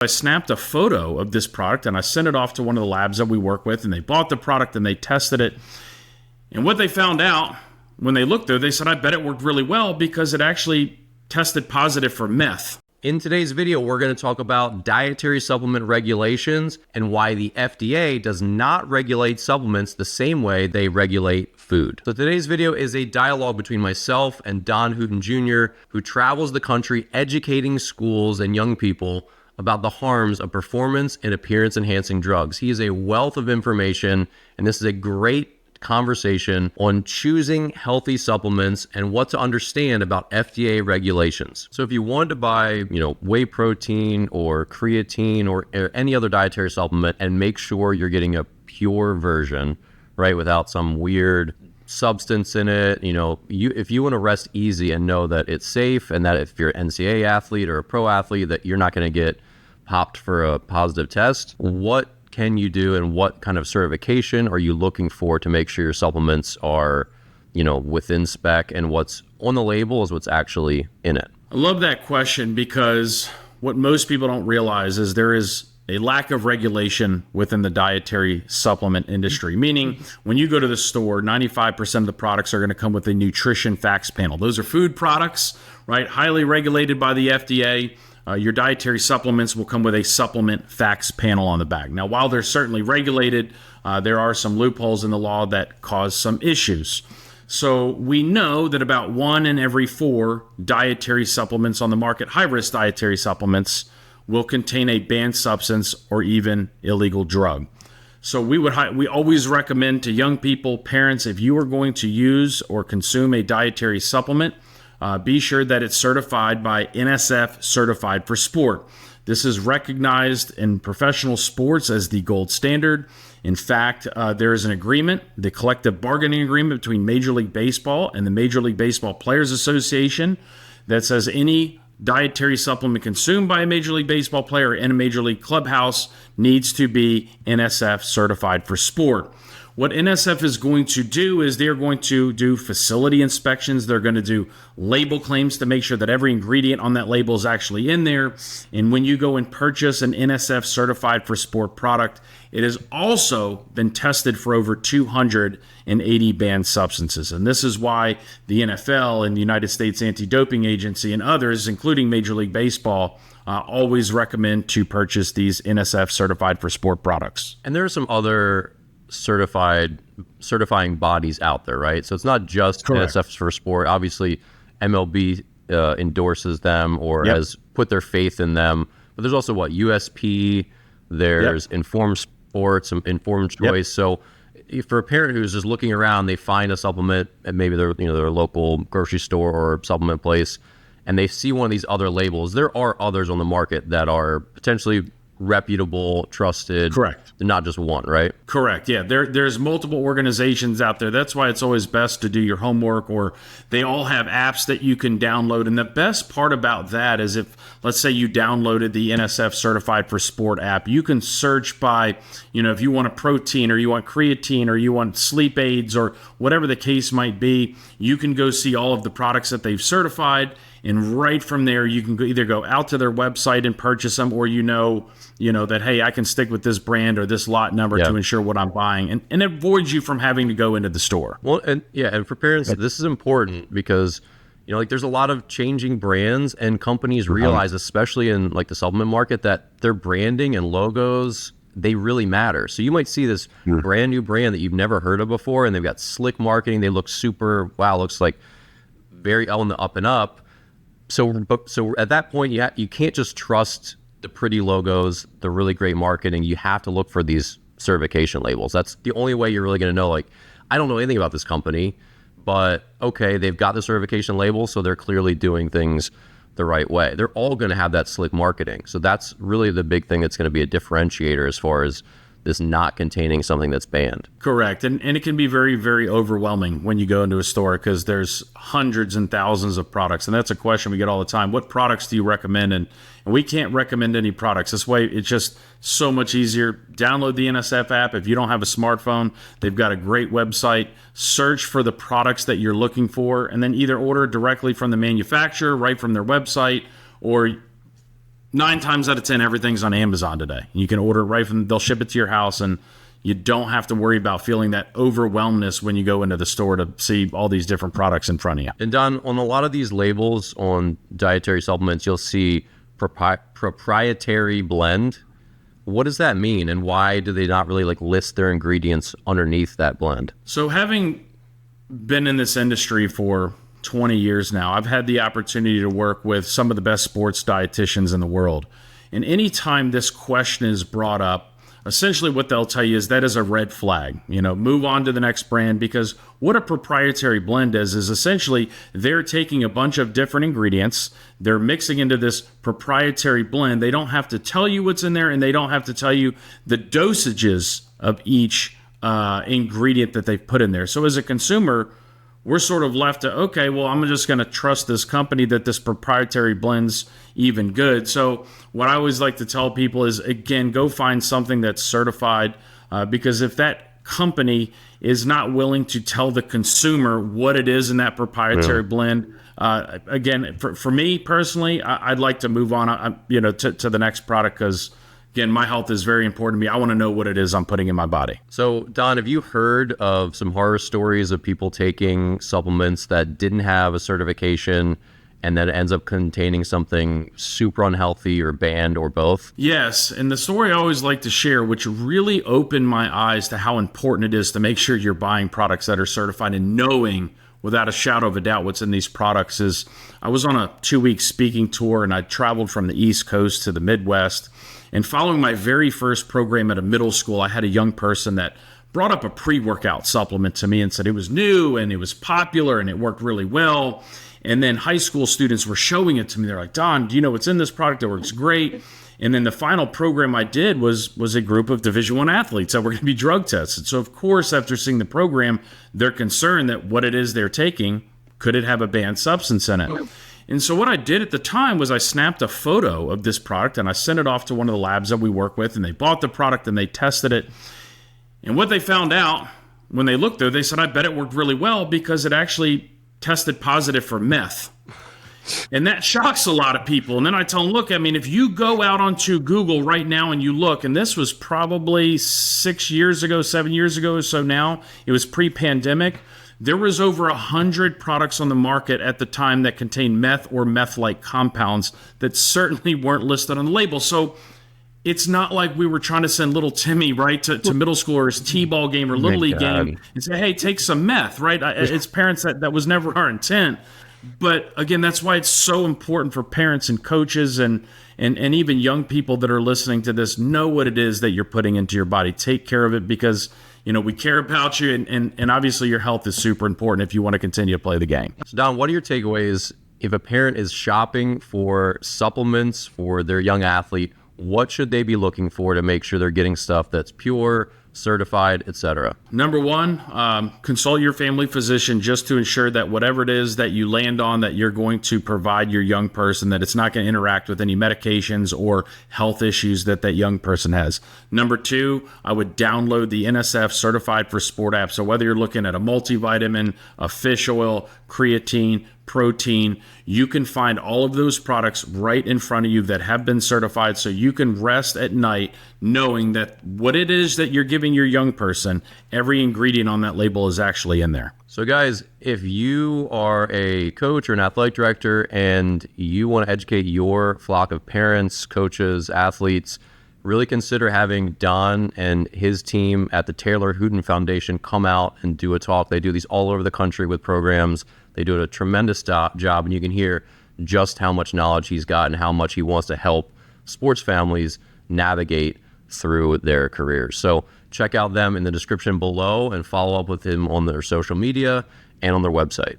I snapped a photo of this product and I sent it off to one of the labs that we work with, and they bought the product and they tested it. And what they found out when they looked there, they said, I bet it worked really well because it actually tested positive for meth. In today's video, we're going to talk about dietary supplement regulations and why the FDA does not regulate supplements the same way they regulate food. So today's video is a dialogue between myself and Don Hooton Jr., who travels the country educating schools and young people about the harms of performance and appearance enhancing drugs. He is a wealth of information, and this is a great conversation on choosing healthy supplements and what to understand about FDA regulations. So if you want to buy, whey protein or creatine or any other dietary supplement and make sure you're getting a pure version, right, without some weird substance in it, if you want to rest easy and know that it's safe and that if you're an NCAA athlete or a pro athlete that you're not going to get popped for a positive test, what can you do and what kind of certification are you looking for to make sure your supplements are, within spec and what's on the label is what's actually in it? I love that question because what most people don't realize is there is a lack of regulation within the dietary supplement industry, meaning when you go to the store, 95% of the products are going to come with a nutrition facts panel. Those are food products, right? Highly regulated by the FDA. Your dietary supplements will come with a supplement facts panel on the back. Now, while they're certainly regulated, there are some loopholes in the law that cause some issues. So we know that about 1 in every 4 dietary supplements on the market, high-risk dietary supplements, will contain a banned substance or even illegal drug. So we always recommend to young people, parents, if you are going to use or consume a dietary supplement, be sure that it's certified by NSF Certified for Sport. This is recognized in professional sports as the gold standard. In fact, there is an agreement, the collective bargaining agreement between Major League Baseball and the Major League Baseball Players Association that says any dietary supplement consumed by a Major League Baseball player in a Major League clubhouse needs to be NSF Certified for Sport. What NSF is going to do is they're going to do facility inspections. They're going to do label claims to make sure that every ingredient on that label is actually in there. And when you go and purchase an NSF Certified for Sport product, it has also been tested for over 280 banned substances. And this is why the NFL and the United States Anti-Doping Agency and others, including Major League Baseball, always recommend to purchase these NSF Certified for Sport products. And there are some other certifying bodies out there, right? So it's not just Correct. NSF for Sport. Obviously, MLB endorses them or has put their faith in them. But there's also USP. There's Informed Sports, Informed Choice. So for a parent who's just looking around, they find a supplement at maybe their local grocery store or supplement place, and they see one of these other labels. There are others on the market that are potentially reputable, trusted. Correct. Not just one, right? Correct. Yeah, there's multiple organizations out there. That's why it's always best to do your homework, or they all have apps that you can download. And the best part about that is if, let's say you downloaded the NSF Certified for Sport app, you can search by, if you want a protein or you want creatine or you want sleep aids or whatever the case might be, you can go see all of the products that they've certified. And right from there, you can either go out to their website and purchase them, or that, hey, I can stick with this brand or this lot number to ensure what I'm buying. And it avoids you from having to go into the store. Well, and for parents, this is important because, there's a lot of changing brands, and companies realize, especially in the supplement market, that their branding and logos, they really matter. So you might see this brand new brand that you've never heard of before, and they've got slick marketing. They look super, looks like very on the up and up. So at that point, you can't just trust the pretty logos, the really great marketing. You have to look for these certification labels. That's the only way you're really going to know, I don't know anything about this company, but okay, they've got the certification label, so they're clearly doing things the right way. They're all going to have that slick marketing. So that's really the big thing that's going to be a differentiator as far as this not containing something that's banned. Correct. And it can be very, very overwhelming when you go into a store because there's hundreds and thousands of products. And that's a question we get all the time. What products do you recommend? And we can't recommend any products. This way, it's just so much easier. Download the NSF app. If you don't have a smartphone, they've got a great website. Search for the products that you're looking for, and then either order directly from the manufacturer, right from their website, or 9 times out of 10, everything's on Amazon today. You can order it right from, they'll ship it to your house, and you don't have to worry about feeling that overwhelmness when you go into the store to see all these different products in front of you. And Don, on a lot of these labels on dietary supplements, you'll see proprietary blend. What does that mean, and why do they not really like list their ingredients underneath that blend? So having been in this industry for 20 years now, I've had the opportunity to work with some of the best sports dietitians in the world. And anytime this question is brought up, essentially what they'll tell you is that is a red flag. Move on to the next brand, because what a proprietary blend is essentially they're taking a bunch of different ingredients, they're mixing into this proprietary blend. They don't have to tell you what's in there, and they don't have to tell you the dosages of each ingredient that they've put in there. So as a consumer, we're sort of left to, okay, well, I'm just going to trust this company that this proprietary blend's even good. So what I always like to tell people is, again, go find something that's certified, because if that company is not willing to tell the consumer what it is in that proprietary blend, again, for me personally, I'd like to move on, to the next product, because again, my health is very important to me. I want to know what it is I'm putting in my body. So, Don, have you heard of some horror stories of people taking supplements that didn't have a certification and that it ends up containing something super unhealthy or banned or both? Yes, and the story I always like to share, which really opened my eyes to how important it is to make sure you're buying products that are certified and knowing without a shadow of a doubt what's in these products, is I was on a 2-week speaking tour, and I traveled from the East Coast to the Midwest. And following my very first program at a middle school, I had a young person that brought up a pre-workout supplement to me and said it was new and it was popular and it worked really well. And then high school students were showing it to me. They're like, Don, do you know what's in this product? It works great. And then the final program I did was a group of Division I athletes that were going to be drug tested. So of course, after seeing the program, they're concerned that what it is they're taking, could it have a banned substance in it? And so what I did at the time was I snapped a photo of this product and I sent it off to one of the labs that we work with, and they bought the product and they tested it. And what they found out when they looked there, they said, I bet it worked really well because it actually tested positive for meth. And that shocks a lot of people. And then I tell them, look, if you go out onto Google right now and you look, and this was probably 7 years ago or so now, it was pre-pandemic. There was over 100 products on the market at the time that contained meth or meth-like compounds that certainly weren't listed on the label. So it's not like we were trying to send little Timmy, right, to middle schoolers' T-ball game or Little League game and say, hey, take some meth, right? It's parents, that was never our intent. But again, that's why it's so important for parents and coaches and even young people that are listening to this, know what it is that you're putting into your body. Take care of it, because we care about you, and obviously your health is super important if you want to continue to play the game. So Don, what are your takeaways if a parent is shopping for supplements for their young athlete? What should they be looking for to make sure they're getting stuff that's pure, certified, etc.? Number one, consult your family physician just to ensure that whatever it is that you land on, that you're going to provide your young person, that it's not going to interact with any medications or health issues that young person has. Number two, I would download the NSF Certified for Sport app. So whether you're looking at a multivitamin, a fish oil, creatine, protein, you can find all of those products right in front of you that have been certified, so you can rest at night knowing that what it is that you're giving your young person, every ingredient on that label is actually in there. So guys, if you are a coach or an athletic director and you want to educate your flock of parents, coaches, athletes, really consider having Don and his team at the Taylor Hooton Foundation come out and do a talk. They do these all over the country with programs. They do a tremendous job, and you can hear just how much knowledge he's got and how much he wants to help sports families navigate through their careers. So check out them in the description below and follow up with him on their social media and on their website.